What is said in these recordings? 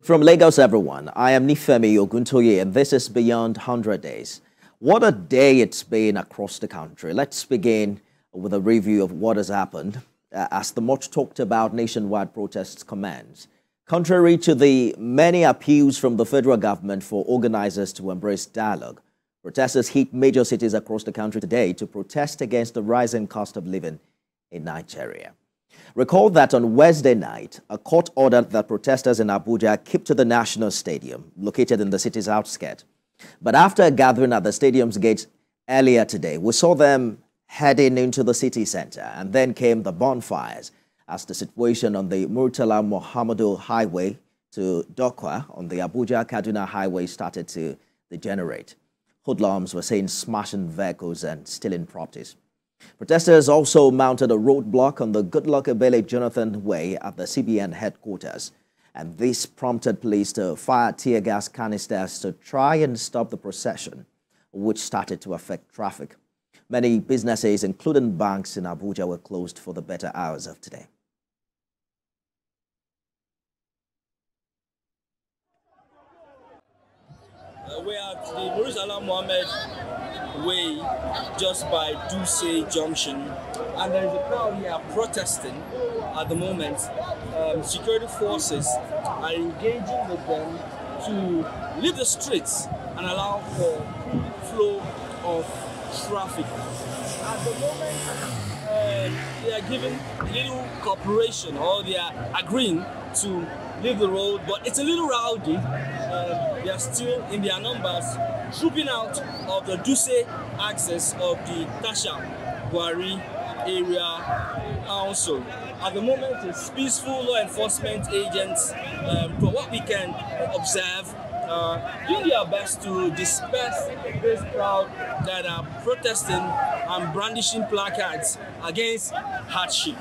From Lagos, everyone, I am Nifemi Oguntoye, and this is Beyond 100 Days. What a day it's been across the country. Let's begin with a review of what has happened as the much talked about nationwide protests commence. Contrary to the many appeals from the federal government for organizers to embrace dialogue, protesters hit major cities across the country today to protest against the rising cost of living in Nigeria. Recall that on Wednesday night, a court ordered that protesters in Abuja keep to the National Stadium, located in the city's outskirts. But after a gathering at the stadium's gates earlier today, we saw them heading into the city center, and then came the bonfires as the situation on the Murtala Mohammedu Highway to Dokwa on the Abuja-Kaduna Highway started to degenerate. Hoodlums were seen smashing vehicles and stealing properties. Protesters also mounted a roadblock on the Goodluck Ebele Jonathan Way at the CBN headquarters, and this prompted police to fire tear gas canisters to try and stop the procession, which started to affect traffic. Many businesses, including banks in Abuja, were closed for the better hours of today. We are at the Murtala Mohammed Way, just by Duse Junction, and there is a crowd here protesting at the moment. Security forces are engaging with them to leave the streets and allow for flow of traffic. At the moment, they are giving little cooperation, or they are agreeing to leave the road, but it's a little rowdy. They are still in their numbers, trooping out of the Duse axis of the Tasha Gwari area also. At the moment, it's peaceful law enforcement agents, from what we can observe, doing their best to disperse this crowd that are protesting and brandishing placards against hardship.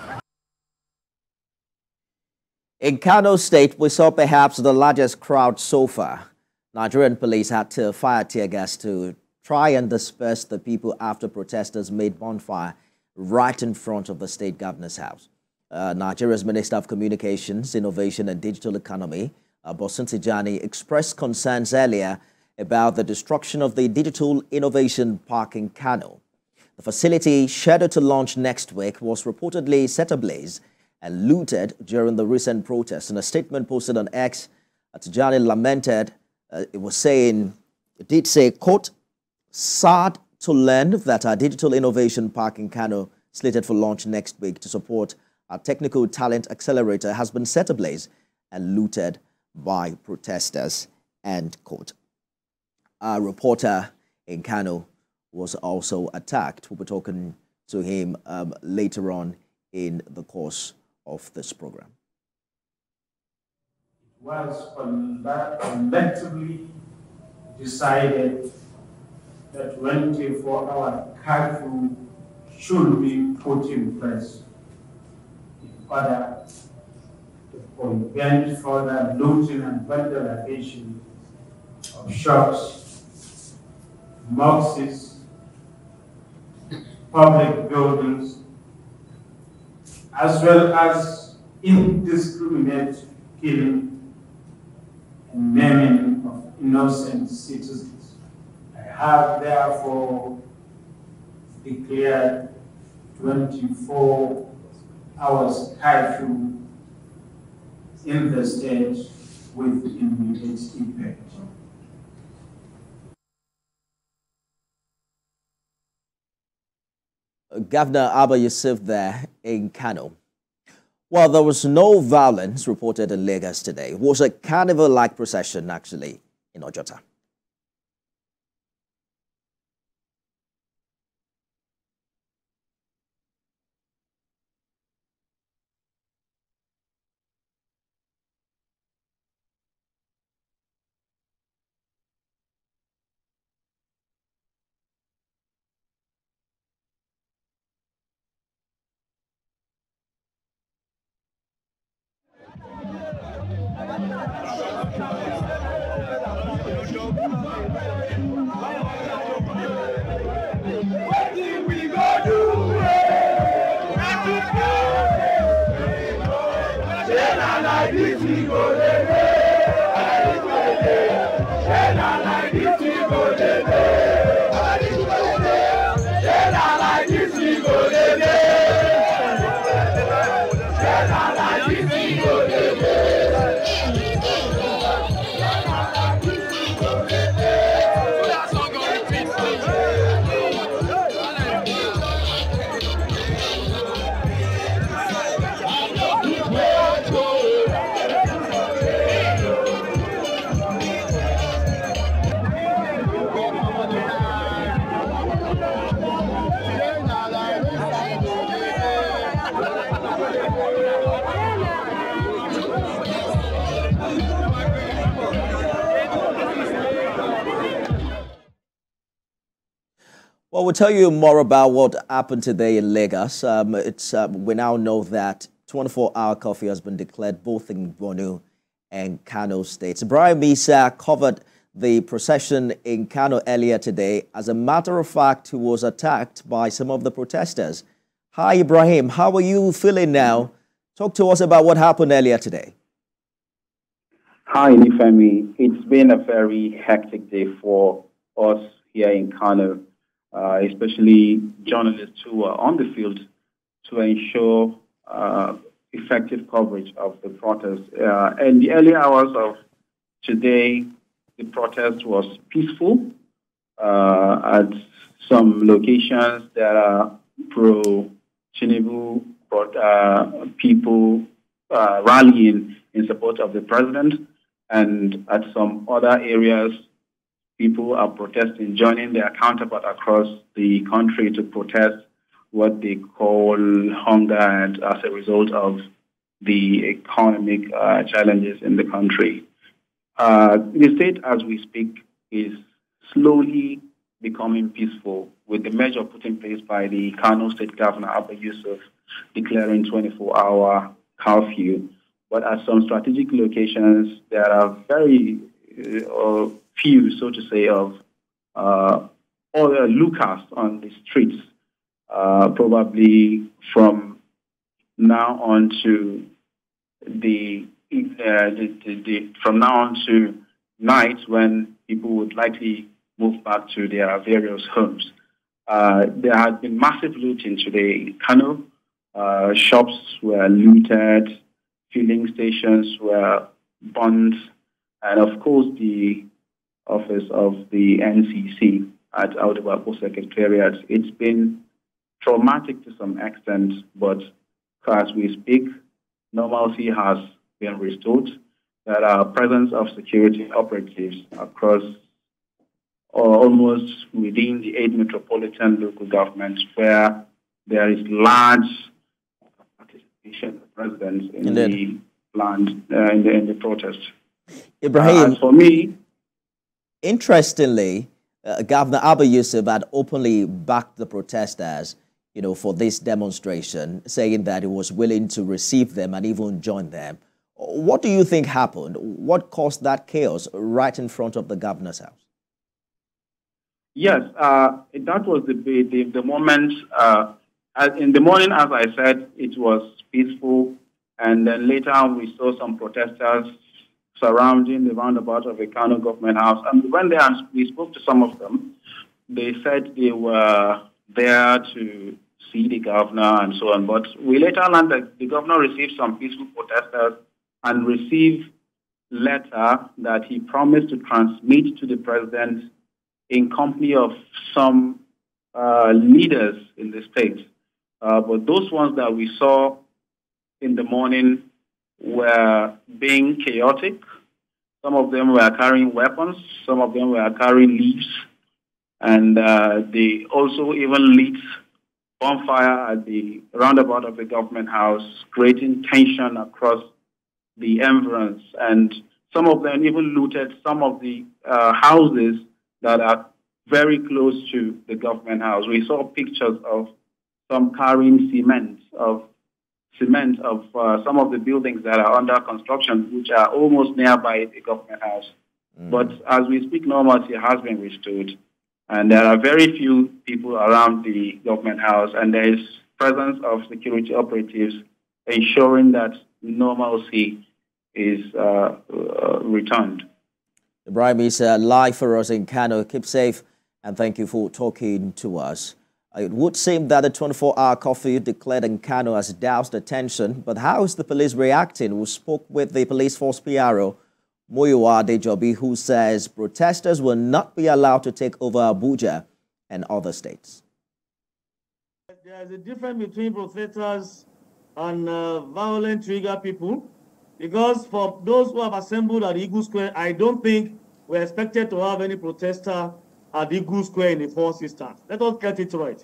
In Kano State, we saw perhaps the largest crowd so far. Nigerian police had to fire tear gas to try and disperse the people after protesters made bonfire right in front of the state governor's house. Nigeria's Minister of Communications, Innovation and Digital Economy, Bosun Tijani, expressed concerns earlier about the destruction of the Digital Innovation Park in Kano. The facility, scheduled to launch next week, was reportedly set ablaze and looted during the recent protests. In a statement posted on X, Tijani lamented, it did say, quote, "Sad to learn that our Digital Innovation Park in Kano, slated for launch next week to support our technical talent accelerator, has been set ablaze and looted by protesters," end quote. Our reporter in Kano was also attacked. We'll be talking to him later on in the course of this program. It was collectively decided that 24-hour curfew should be put in place in order to prevent further looting and vandalization of shops, mosques, public buildings, as well as indiscriminate killing and maiming of innocent citizens. I have therefore declared 24 hours curfew in the state with immediate effect. Governor Abba Yusuf there in Kano. Well, there was no violence reported in Lagos today. It was a carnival-like procession, actually, in Ojota. Well, we'll tell you more about what happened today in Lagos. We now know that 24-hour curfew has been declared both in Borno and Kano states. Ibrahim Isa covered the procession in Kano earlier today. As a matter of fact, he was attacked by some of the protesters. Hi, Ibrahim. How are you feeling now? Talk to us about what happened earlier today. Hi, Nifemi. It's been a very hectic day for us here in Kano. Especially journalists who are on the field to ensure effective coverage of the protest. In the early hours of today, the protest was peaceful. At some locations, there are pro-Tinubu people rallying in support of the president, and at some other areas, people are protesting, joining their counterpart across the country to protest what they call hunger and as a result of the economic challenges in the country. The state, as we speak, is slowly becoming peaceful with the measure put in place by the Kano State Governor, Abba Yusuf, declaring 24-hour curfew. But at some strategic locations, there are very few, so to say, of other lookers on the streets. Probably from now on to from now on to night, when people would likely move back to their various homes. There has been massive looting today in Kano. Shops were looted, filling stations were burned, and of course the office of the NCC at Audibapo Secretariat. It's been traumatic to some extent, but as we speak, normalcy has been restored. There are presence of security operatives across almost within the 8 metropolitan local governments, where there is large participation of residents in the land, in the protest. Ibrahim, as for me, interestingly, Governor Abba Yusuf had openly backed the protesters, for this demonstration, saying that he was willing to receive them and even join them. What do you think happened? What caused that chaos right in front of the governor's house? Yes, that was the moment. In the morning, as I said, it was peaceful, and then later on we saw some protesters surrounding the roundabout of the Kano government house. And when we spoke to some of them, they said they were there to see the governor and so on. But we later learned that the governor received some peaceful protesters and received a letter that he promised to transmit to the president in company of some leaders in the state. But those ones that we saw in the morning were being chaotic. Some of them were carrying weapons. Some of them were carrying leaves. And they also even lit bonfire at the roundabout of the government house, creating tension across the environs. And some of them even looted some of the houses that are very close to the government house. We saw pictures of some carrying cement of some of the buildings that are under construction, which are almost nearby the government house. But as we speak, normalcy has been restored, and there are very few people around the government house, and there is presence of security operatives ensuring that normalcy is returned. Ibrahim is live for us in Kano. Keep safe, and thank you for talking to us. It would seem that the 24-hour curfew declared in Kano has doused the tension, but how is the police reacting? We spoke with the police force PRO, Muyiwa Adejobi, who says protesters will not be allowed to take over Abuja and other states. There is a difference between protesters and violent trigger people, because for those who have assembled at Eagle Square, I don't think we're expected to have any protester at Eagle Square in the first instance. Let us get it right.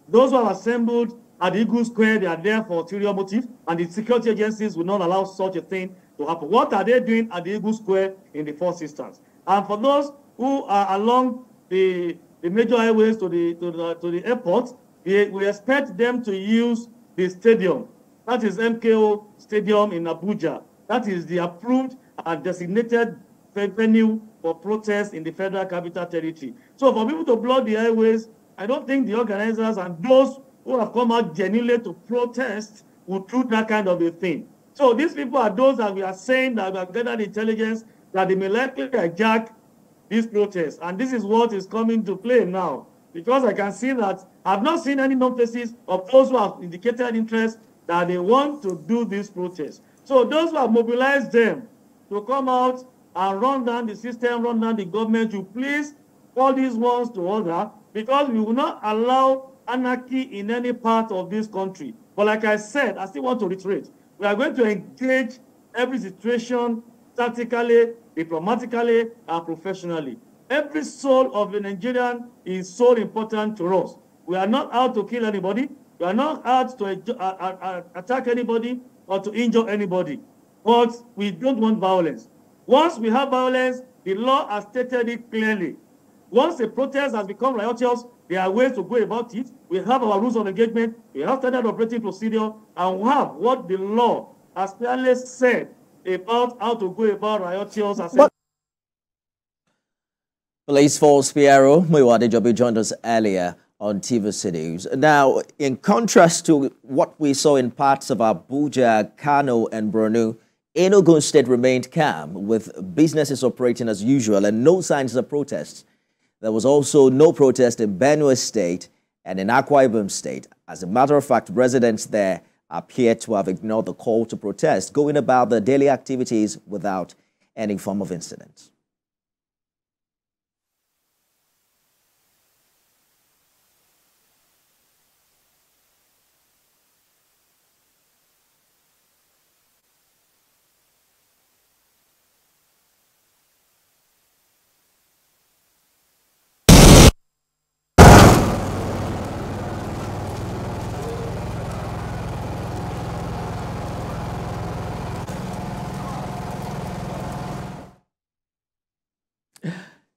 Those who have assembled at Eagle Square, they are there for ulterior motive, and the security agencies will not allow such a thing to happen. What are they doing at the Eagle Square in the first instance? And for those who are along the major highways to the airport, we expect them to use the stadium. That is MKO Stadium in Abuja. That is the approved and designated venue for protests in the Federal Capital Territory. So for people to block the highways, I don't think the organizers and those who have come out genuinely to protest would do that kind of a thing. So these people are those that we are saying that we have gathered intelligence that they may likely hijack these protests. And this is what is coming to play now. Because I can see that I've not seen any known faces of those who have indicated interest that they want to do this protest. So those who have mobilized them to come out and run down the system, run down the government, you please call these ones to order, because we will not allow anarchy in any part of this country. But like I said, I still want to reiterate, we are going to engage every situation tactically, diplomatically, and professionally. Every soul of a Nigerian is so important to us. We are not out to kill anybody. We are not out to attack anybody or to injure anybody. But we don't want violence. Once we have violence, the law has stated it clearly. Once a protest has become riotous, there are ways to go about it. We have our rules of engagement, we have standard operating procedure, and we have what the law has clearly said about how to go about riotous assembly. Police force PRO Muyiwa Adejobi joined us earlier on TVC News. Now, in contrast to what we saw in parts of Abuja, Kano, and Borno, Enugu State remained calm, with businesses operating as usual and no signs of protests. There was also no protest in Benue State and in Akwa Ibom State. As a matter of fact, residents there appear to have ignored the call to protest, going about their daily activities without any form of incident.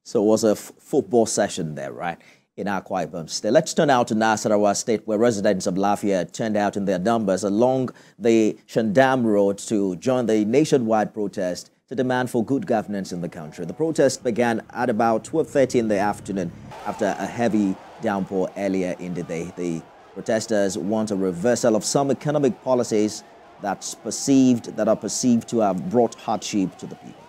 So it was a football session there, right, in Akwa Ibom State. Let's turn out to Nasarawa State, where residents of Lafia turned out in their numbers along the Shandam Road to join the nationwide protest to demand for good governance in the country. The protest began at about 12:30 in the afternoon after a heavy downpour earlier in the day. The protesters want a reversal of some economic policies that are perceived to have brought hardship to the people.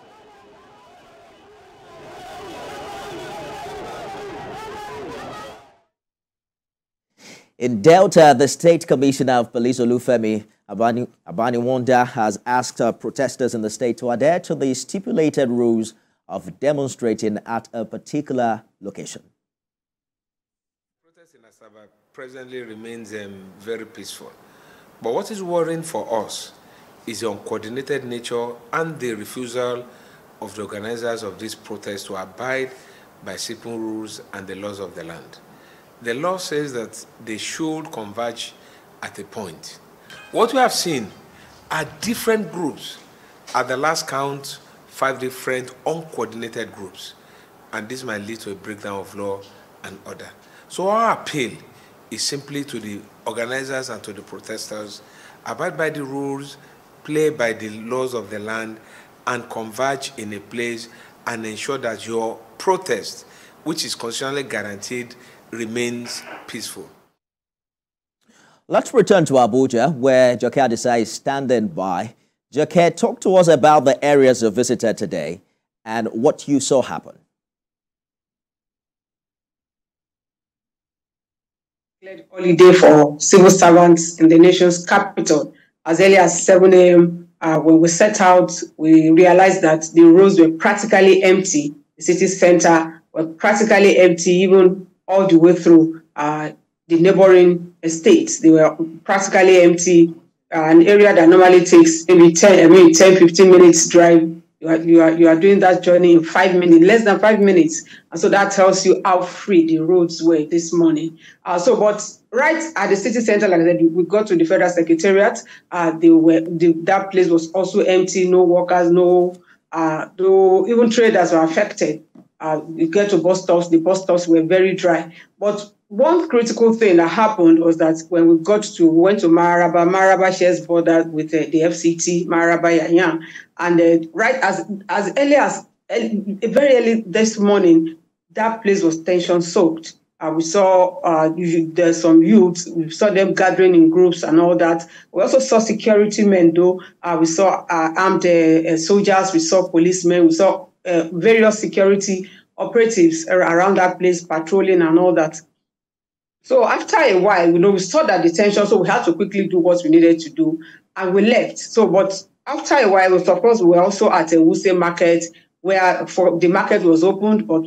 In Delta, the State Commissioner of Police Olufemi Abaniwanda has asked protesters in the state to adhere to the stipulated rules of demonstrating at a particular location. Protest in Asaba presently remains very peaceful. But what is worrying for us is the uncoordinated nature and the refusal of the organizers of this protest to abide by simple rules and the laws of the land. The law says that they should converge at a point. What we have seen are different groups. At the last count, 5 different uncoordinated groups. And this might lead to a breakdown of law and order. So our appeal is simply to the organizers and to the protesters: abide by the rules, play by the laws of the land, and converge in a place and ensure that your protest, which is constitutionally guaranteed, remains peaceful. Let's return to Abuja, where Joke Adisa is standing by. Joke, talk to us about the areas you visited today and what you saw happen. holiday for civil servants in the nation's capital. As early as 7 a.m., when we set out, we realized that the roads were practically empty. The city center was practically empty, even all the way through the neighboring estates. They were practically empty. An area that normally takes maybe 10, 15 minutes drive, you are doing that journey in 5 minutes, less than 5 minutes. And so that tells you how free the roads were this morning. But right at the city center, like I said, we got to the Federal Secretariat. That place was also empty, no workers, even traders were affected. You get to bus stops, the bus stops were very dry. But one critical thing that happened was that when we went to Maraba shares border with the FCT, Maraba Yanya, and right as early as very early this morning, that place was tension soaked. We saw there's some youths, we saw them gathering in groups and all that. We also saw security men, though. We saw armed soldiers, we saw policemen, we saw various security operatives around that place patrolling and all that. So after a while, we saw that the tension, so we had to quickly do what we needed to do, and we left. But after a while, of course, we were also at a Wuse market where the market was opened, but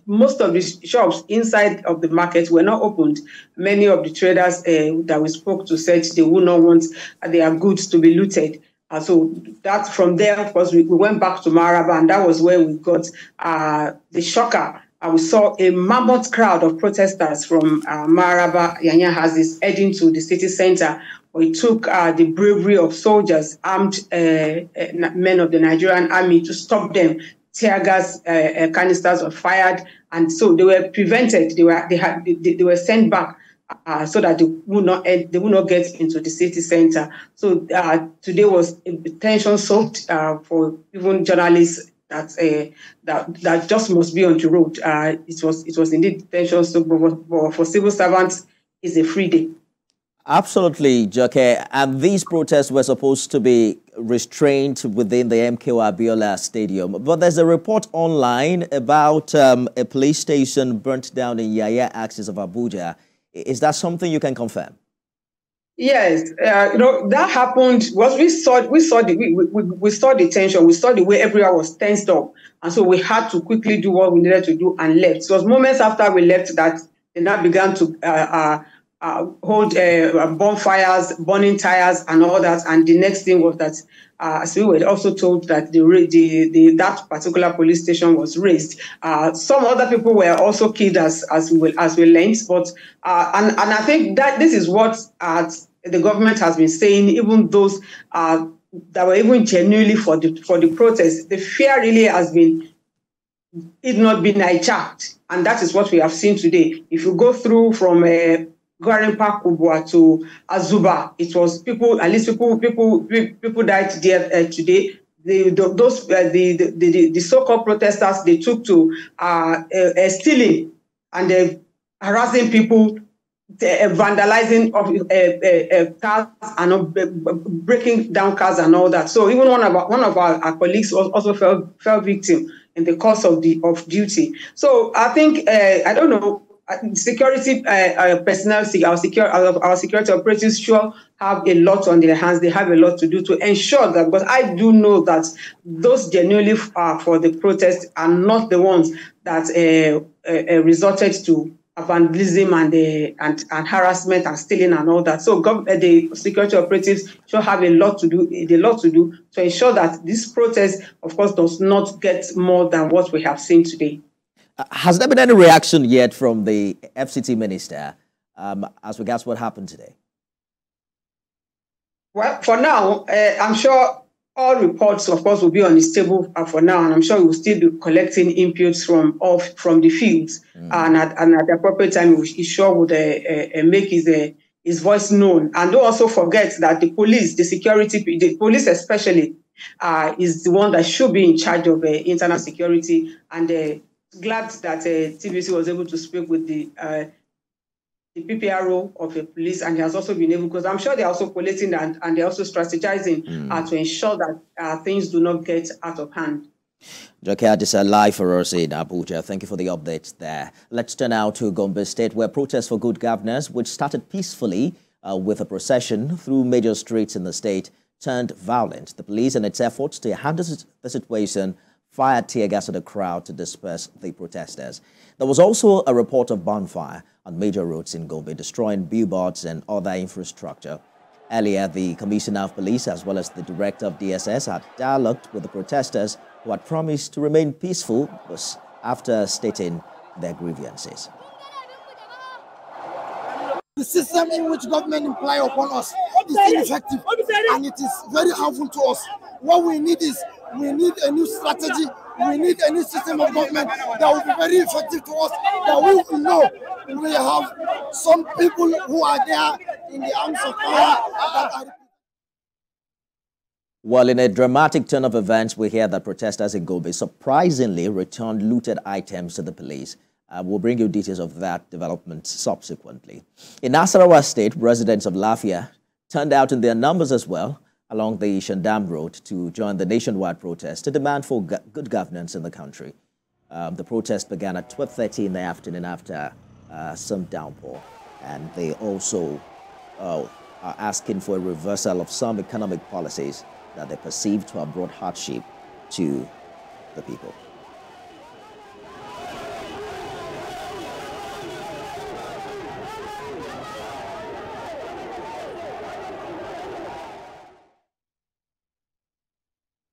most of the shops inside of the market were not opened. Many of the traders that we spoke to said they would not want their goods to be looted. So that from there, of course, we went back to Maraba, and that was where we got the shocker. We saw a mammoth crowd of protesters from Maraba, Yanya Hazis, heading to the city center. We took the bravery of soldiers, armed men of the Nigerian army, to stop them. Tear gas canisters were fired, and so they were prevented. They were sent back so that they would not get into the city center. So today was tension-soaked for even journalists. That just must be on the road. It was indeed tension-soaked, but for civil servants, it's a free day. Absolutely, Joke. And these protests were supposed to be restrained within the MKO Abiola Stadium. But there's a report online about a police station burnt down in Yaya axis of Abuja. Is that something you can confirm? Yes, that happened. We saw the tension. We saw the way everyone was tensed up, and so we had to quickly do what we needed to do and left. So it was moments after we left that they now began to hold bonfires, burning tires, and all that. And the next thing was that, as we were also told, that that particular police station was razed. Some other people were also killed, as we learned. But and I think that this is what the government has been saying. Even those that were even genuinely for the protest, the fear really has been it not been hijacked, and that is what we have seen today. If you go through from Gwarin Park Kubwa to Azuba, it was people died there today. The so-called protesters, they took to stealing and harassing people, vandalizing of cars and breaking down cars and all that. So even one of our colleagues also fell victim in the course of duty. So I think I don't know. Security personnel, our security operatives sure have a lot on their hands. They have a lot to do to ensure that, because I do know that those genuinely for the protest are not the ones that resorted to vandalism and harassment and stealing and all that. So the security operatives sure have a lot to do to ensure that this protest, of course, does not get more than what we have seen today. Has there been any reaction yet from the FCT minister as regards what happened today? Well, for now, I'm sure all reports, of course, will be on his table for now, and I'm sure he will still be collecting inputs from the fields, and at the appropriate time, he sure would make his voice known. And don't also forget that the police, the police especially, is the one that should be in charge of internal security, and glad that TVC was able to speak with the PPRO of the police, and he has also been able, because I'm sure they're also collating and they're also strategizing to ensure that things do not get out of hand. Jacquard is live for us in Abuja. Thank you for the updates there. Let's turn now to Gombe State, where protests for good governance, which started peacefully with a procession through major streets in the state, turned violent. The police, in its efforts to handle the situation, fired tear gas at the crowd to disperse the protesters. There was also a report of bonfire on major roads in Gombe, destroying billboards and other infrastructure. Earlier, the Commissioner of Police, as well as the Director of DSS, had dialogued with the protesters who had promised to remain peaceful after stating their grievances. The system in which government imply upon us is ineffective and it is very harmful to us. What we need is, we need a new strategy, we need a new system of government that will be very effective to us, that we will know we have some people who are there in the arms of power that are. Well, in a dramatic turn of events, we hear that protesters in Gombe surprisingly returned looted items to the police. We'll bring you details of that development subsequently. In Nasarawa State, residents of Lafia turned out in their numbers as well along the Shandam Road to join the nationwide protest to demand for good governance in the country. The protest began at 12:30 in the afternoon after some downpour, and they also are asking for a reversal of some economic policies that they perceive to have brought hardship to the people.